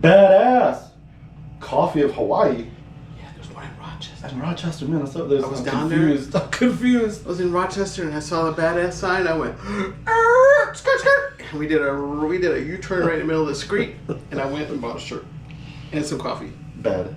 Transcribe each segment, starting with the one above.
badass coffee of Hawaii. Yeah, there's one in Rochester. In Rochester, Minnesota. I was down there. I'm confused. I was in Rochester and I saw the badass sign. I went, skirt, skirt. And we did a U-turn right in the middle of the street, and I went and bought a shirt and some coffee. Badass.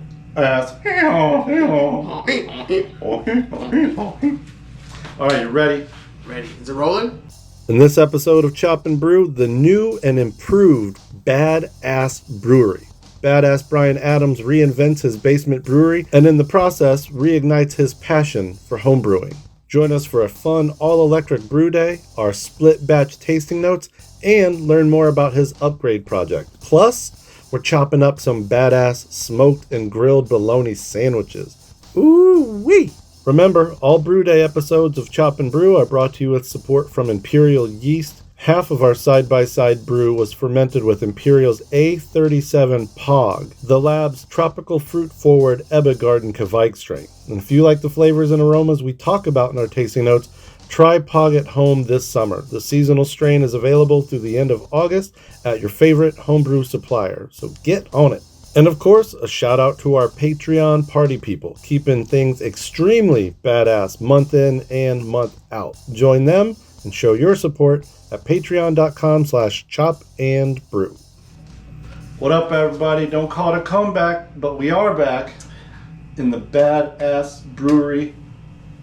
All right, you ready? Ready? Is it rolling? In this episode of Chop and Brew, the new and improved Badass Brewery. Badass Bryan Adams reinvents his basement brewery and in the process reignites his passion for homebrewing. Join us for a fun all-electric brew day, our split batch tasting notes, and learn more about his upgrade project. Plus, we're chopping up some badass smoked and grilled bologna sandwiches. Ooh-wee! Remember, all Brew Day episodes of Chop and Brew are brought to you with support from Imperial Yeast. Half of our side-by-side brew was fermented with Imperial's A37 POG, the lab's tropical fruit-forward Ebba Garden Kvike strain. And if you like the flavors and aromas we talk about in our tasting notes, try POG at home this summer. The seasonal strain is available through the end of August at your favorite homebrew supplier, so get on it. And of course, a shout out to our Patreon party people, keeping things extremely badass month in and month out. Join them and show your support at patreon.com/chopandbrew. What up, everybody? Don't call it a comeback, but we are back in the Badass Brewery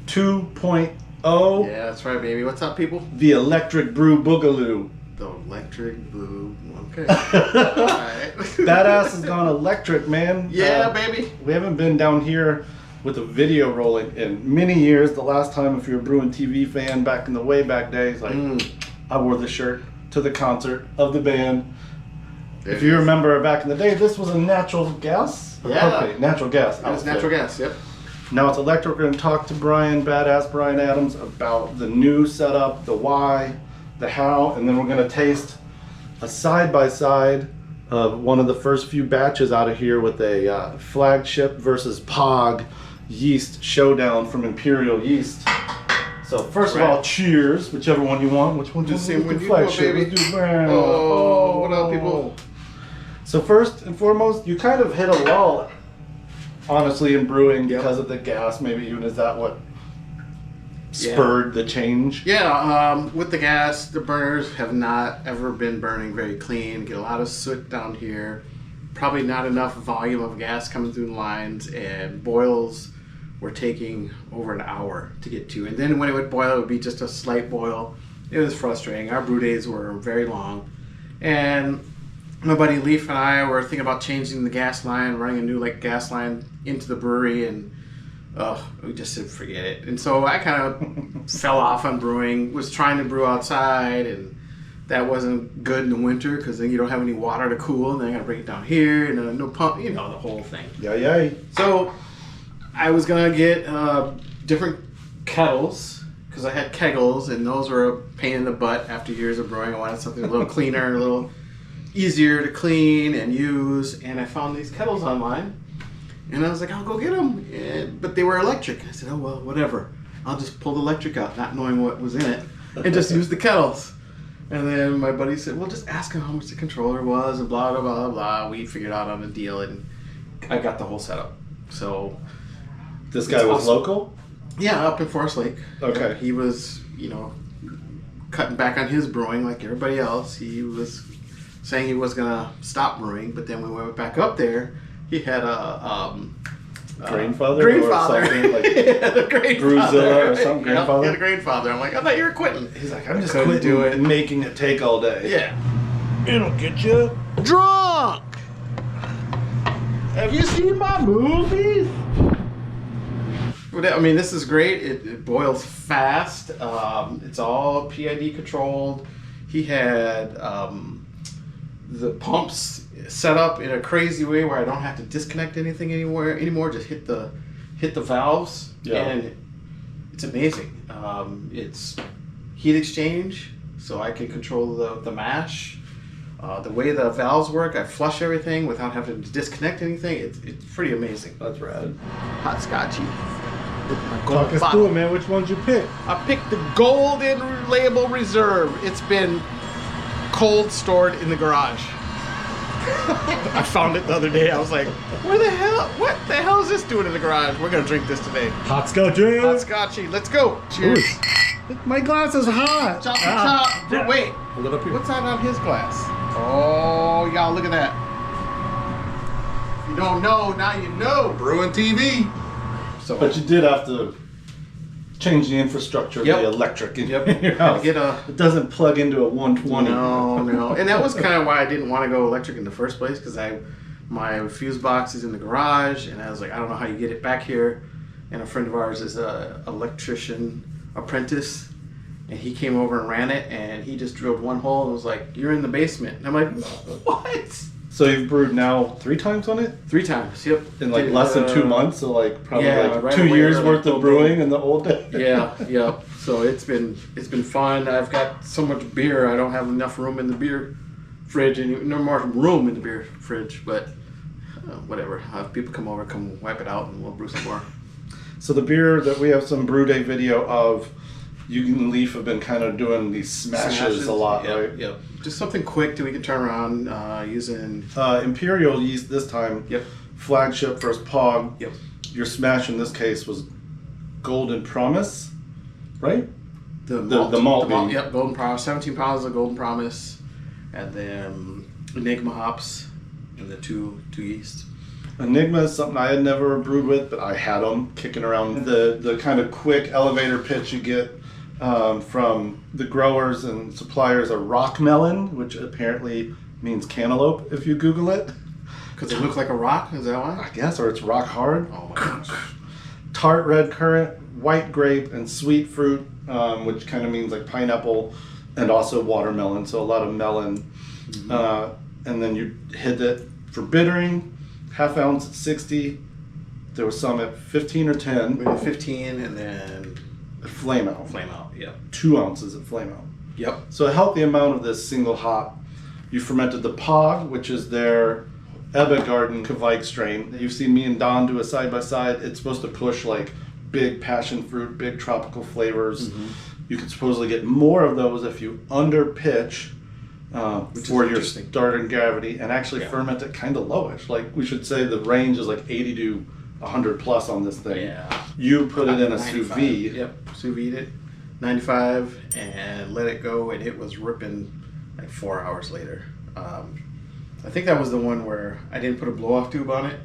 2.0. Yeah, that's right, baby. What's up, people? The Electric Brew Boogaloo. The Electric Brew. Okay. All right. Badass has gone electric, man. Yeah, baby. We haven't been down here with a video rolling in many years. The last time, if you're a Brewing TV fan back in the way back days, I wore the shirt to the concert of the band. If you remember back in the day, this was a natural gas. Yeah. Okay, natural gas. It was natural gas, yep. Now it's electric. We're going to talk to Badass Bryan Adams, about the new setup, the why, the how, and then we're going to taste a side-by-side of one of the first few batches out of here with a flagship versus POG yeast showdown from Imperial Yeast. So first of all, cheers, whichever one you want. Which one? Just see when you go, baby. Let's do what up, people? So first and foremost, you kind of hit a lull, honestly, in brewing because of the gas. Maybe even is that what spurred the change? Yeah, with the gas, the burners have not ever been burning very clean. Get a lot of soot down here. Probably not enough volume of gas coming through the lines, and boils were taking over an hour to get to. And then when it would boil, it would be just a slight boil. It was frustrating. Our brew days were very long. And my buddy Leaf and I were thinking about changing the gas line, running a new gas line into the brewery, and we just said forget it. And so I kind of fell off on brewing, was trying to brew outside, and that wasn't good in the winter because then you don't have any water to cool, and then I got to bring it down here, and no pump, the whole thing. Yeah. So I was going to get different kettles because I had kegels, and those were a pain in the butt after years of brewing. I wanted something a little cleaner, a little easier to clean and use, and I found these kettles online, and I was like, I'll go get them, but they were electric. I said, oh, well, whatever. I'll just pull the electric out, not knowing what was in it, and just use the kettles. And then my buddy said, well, just ask him how much the controller was, and blah, blah, blah, blah. We figured out on a deal, and I got the whole setup. So this guy was awesome. Local? Yeah, up in Forest Lake. Okay. He was, cutting back on his brewing like everybody else. He was saying he was going to stop brewing, but then when we went back up there, he had a Grainfather? Grainfather. Or something like the Brewzilla or something. Grainfather? Yeah, the Grainfather. I'm like, I thought you were quitting. He's like, I'm just quitting do it and making it take all day. Yeah. It'll get you drunk. Have you seen my movies? I mean, this is great. It boils fast. It's all PID controlled. He had the pumps set up in a crazy way where I don't have to disconnect anything anymore. Just hit the valves, and it's amazing. It's heat exchange, so I can control the mash. The way the valves work, I flush everything without having to disconnect anything. It's pretty amazing. That's rad. Hot scotchy. Talk us through it, man. Which one'd you pick? I picked the Golden Label Reserve. It's been cold stored in the garage. I found it the other day. I was like, what the hell is this doing in the garage? We're going to drink this today. Hot scotchy. Hot scotchy. Let's go. Cheers. Ooh. My glass is hot. Chop, Ah. chop. Wait. Hold it up here. What's that on his glass? Oh, y'all, look at that. If you don't know, now you know. Brewing TV. So, But you did have to change the infrastructure of Yep. the electric in Yep. your house. Get a- It doesn't plug into a 120. No. And that was kind of why I didn't want to go electric in the first place, because my fuse box is in the garage, and I was like, I don't know how you get it back here. And a friend of ours is a electrician apprentice, and he came over and ran it, and he just drilled one hole and was like, you're in the basement. And I'm like, what? So you've brewed now 3 times on it? 3 times, yep. In like less than 2 months, so like probably yeah, like right 2 away, years right worth away. of brewing in the old days. Yeah. So it's been fun. I've got so much beer, I don't have enough room in the beer fridge, and no more room in the beer fridge, but whatever. If people come over, come wipe it out, and we'll brew some more. So the beer that we have some brew day video of, you and Leaf have been kind of doing these smashes a lot, Yep, right? Yep. Just something quick that we can turn around using. Imperial yeast this time. Yep. Flagship versus Pog. Yep. Your smash in this case was Golden Promise, right? The malt bean. Yep. Golden Promise. 17 pounds of Golden Promise, and then Enigma hops, and the two yeast. Enigma is something I had never brewed with, but I had them kicking around. The kind of quick elevator pitch you get from the growers and suppliers are rock melon, which apparently means cantaloupe if you Google it. Because it looks like a rock? Is that why? I guess, or it's rock hard. Oh my gosh. Tart red currant, white grape, and sweet fruit, which kind of means like pineapple, and also watermelon. So a lot of melon. And then you hit it for bittering, half ounce at 60. There was some at 15 or 10. We did 15, and then Flame out. flame out. Yep. 2 ounces at flame out. Yep. So a healthy amount of this single hop. You fermented the Pog, which is their Ebba Garden Kvike strain. You've seen me and Don do a side by side. It's supposed to push like big passion fruit, big tropical flavors. You can supposedly get more of those if you under pitch for your starting gravity and actually ferment it kind of lowish. Like we should say the range is like 80 to 100 plus on this thing. Yeah. You put it in a 95. sous vide. Yep. Sous vide it, 95, and let it go, and it was ripping like 4 hours later. I think that was the one where I didn't put a blow off tube on it.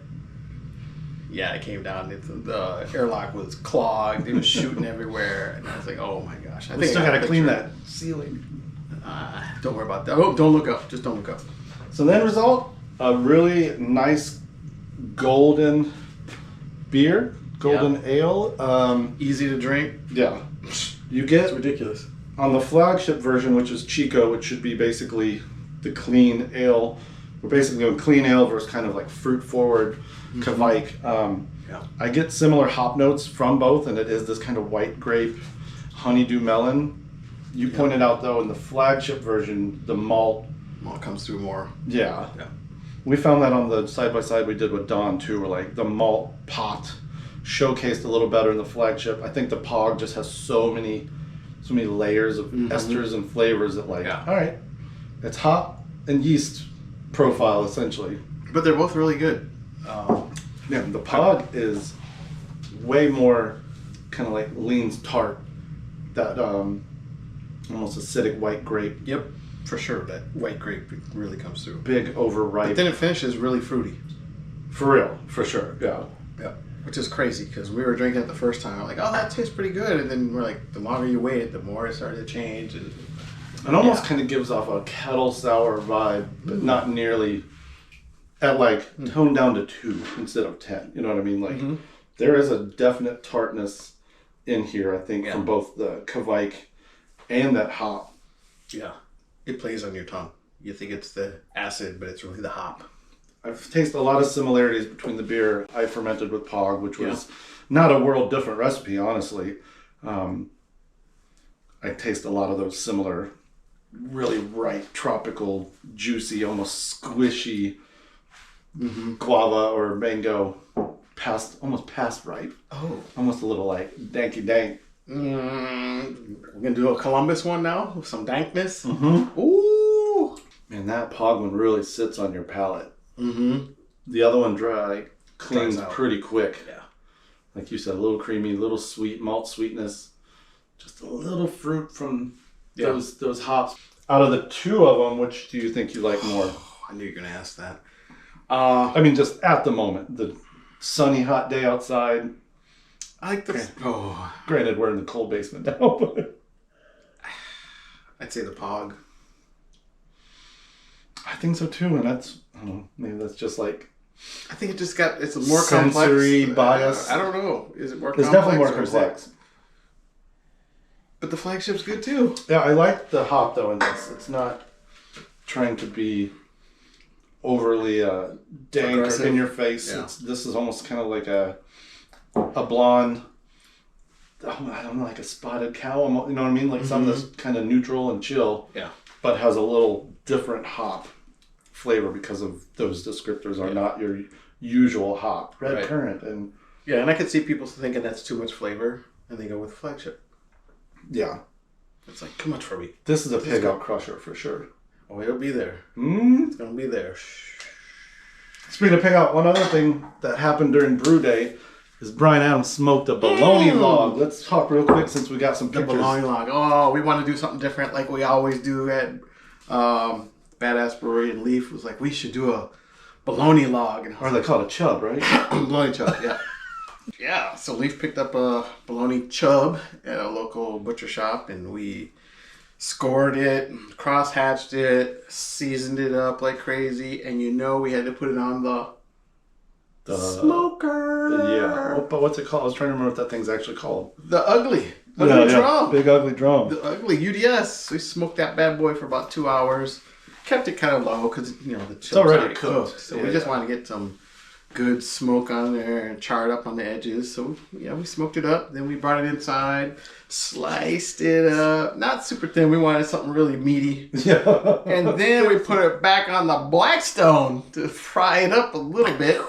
Yeah, it came down. The airlock was clogged. It was shooting everywhere, and I was like, "Oh my gosh!" We still got to clean that ceiling. Don't worry about that. Oh, don't look up. Just don't look up. So then result, a really nice golden beer, golden ale. Easy to drink. Yeah. You It's get, ridiculous. on the flagship version, which is Chico, which should be basically the clean ale. We're basically doing clean ale versus kind of like fruit forward Kvike. I get similar hop notes from both, and it is this kind of white grape, honeydew melon. You pointed out though in the flagship version, the malt comes through more. Yeah. Yeah. We found that on the side-by-side we did with Don too, where like the malt pot showcased a little better in the flagship. I think the Pog just has so many layers of esters and flavors that like, all right, it's hop and yeast profile essentially. But they're both really good. Yeah, the Pog is way more kind of like leans tart, that almost acidic white grape. Yep, for sure. That white grape really comes through. Big overripe. But then it finishes really fruity. For real, for sure, yeah. Yeah. Which is crazy because we were drinking it the first time. I'm like, oh, that tastes pretty good. And then we're like, the longer you wait, the more it started to change. And it almost kind of gives off a kettle sour vibe, but not nearly at like toned down to 2 instead of 10. You know what I mean? Like there is a definite tartness in here, I think, from both the Kvike and that hop. Yeah. It plays on your tongue. You think it's the acid, but it's really the hop. I've tasted a lot of similarities between the beer I fermented with Pog, which was not a world different recipe, honestly. I taste a lot of those similar, really ripe, tropical, juicy, almost squishy guava or mango, almost past ripe. Oh. Almost a little like danky dank. We're going to do a Columbus one now with some dankness. Ooh. Man, that Pog one really sits on your palate. Mm-hmm. The other one cleans Dries out. pretty quick. Yeah. Like you said, a little creamy, a little sweet, malt sweetness. Just a little fruit from those hops. Out of the two of them, which do you think you like more? I knew you were going to ask that. I mean, just at the moment. The sunny, hot day outside. I like the... Oh. Granted, we're in the cold basement now, but... I'd say the Pog. I think so too, and that's... I don't know, maybe that's just like... I think it just got... It's a more sensory complex... bias. I don't know. Is it more It's complex? definitely more or is complex. But the flagship's good too. Yeah, I like the hop though in this. It's not trying to be overly dank Aggressive. or in your face. Yeah. This is almost kind of like a blonde, I don't know, like a spotted cow. You know what I mean? Like something that's kind of neutral and chill. Yeah. But has a little different hop flavor because of those descriptors are not your usual hop. Red currant and... Yeah, and I could see people thinking that's too much flavor and they go with flagship. Yeah. It's like too much for me. This is a pig out crusher for sure. Oh, it'll be there. Mm. It's going to be there. Speaking of pig out, one other thing that happened during brew day is Brian Adams smoked a bologna log. Let's talk real quick since we got some The pictures. bologna log. Oh, we want to do something different like we always do at Badass Brewery and Leaf. Was like, we should do a bologna log. And Or they call it a chub, right? bologna chub, yeah. Yeah, so Leaf picked up a bologna chub at a local butcher shop, and we scored it, cross-hatched it, seasoned it up like crazy, and we had to put it on the smoker. Yeah. But what's it called? I was trying to remember what that thing's actually called. The ugly drum. Big ugly drum. The ugly UDS. We smoked that bad boy for about 2 hours. Kept it kind of low because, the chub's already cooked. So we just wanted to get some good smoke on there and charred up on the edges. So, we smoked it up. Then we brought it inside, sliced it up. Not super thin. We wanted something really meaty. Yeah. And then we put it back on the Blackstone to fry it up a little bit.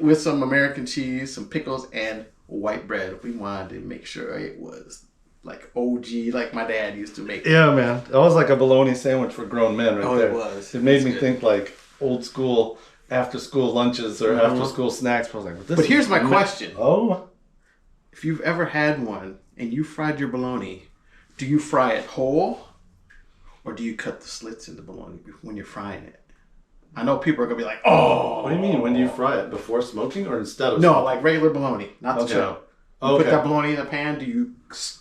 With some American cheese, some pickles, and white bread. We wanted to make sure it was like OG, like my dad used to make. Yeah, man. That was like a bologna sandwich for grown men right there. It was. It made me think like old school after school lunches or after school snacks. I was like, But here's my question. Oh? If you've ever had one and you fried your bologna, do you fry it whole or do you cut the slits in the bologna when you're frying it? I know people are going to be like, oh. What do you mean? When do you fry it? Before smoking or instead of No, smoking? like regular bologna, not the chub. You put that bologna in a pan, do you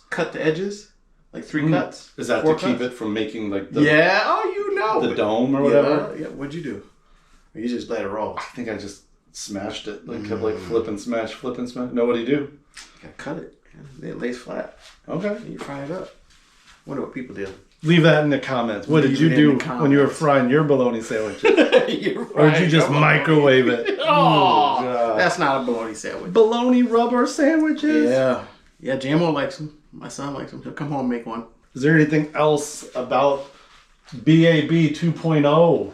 cut the edges? Like 3 cuts? Is that 4 to keep cuts? it from making like the the dome or whatever? Yeah, what'd you do? Or you just let it roll? I think I just smashed it. Like kept like flip and smash. Know what do you do? You gotta cut it. It lays flat. Okay. And you fry it up. Wonder what people do. Leave that in the comments. What did you do when you were frying your bologna sandwich? Or did you just microwave it? Oh, God. that's not a bologna sandwich. Bologna rubber sandwiches? Yeah. Yeah, Jamo likes them. My son likes them. He'll come home and make one. Is there anything else about BAB 2.0?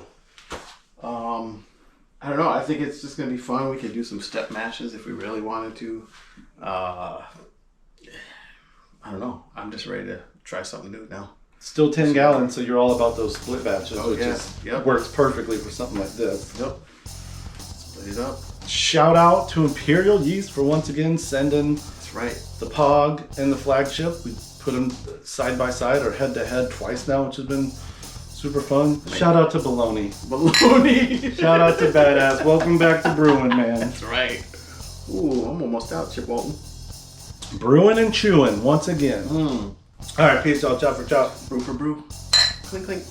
I don't know. I think it's just going to be fun. We could do some step mashes if we really wanted to. I don't know. I'm just ready to try something new now. Still 10 gallons, so you're all about those split batches, which yeah. works perfectly for something like this. Yep. Split it up. Shout out to Imperial Yeast for once again sending That's right. the Pog and the flagship. We put them side by side or head to head twice now, which has been super fun. Shout out to Baloney. Baloney. Shout out to Badass. Welcome back to Brewing, man. That's right. Ooh, I'm almost out, Chip Walton. Brewing and chewing once again. All right, peace, y'all. Chop for chop. Brew for brew. Clink, clink.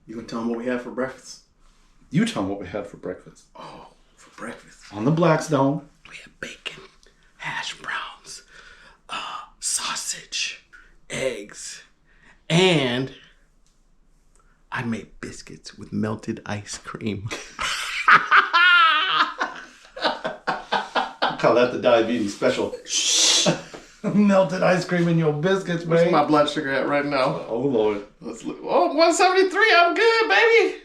You gonna tell them what we had for breakfast? You tell them what we had for breakfast. Oh, for breakfast. On the Blackstone. We had bacon, hash browns, sausage, eggs, and I made biscuits with melted ice cream. Call that the diabetes special. Melted ice cream in your biscuits, Where's man. my blood sugar at right now? Oh, Lord. Let's look. Oh, 173. I'm good, baby.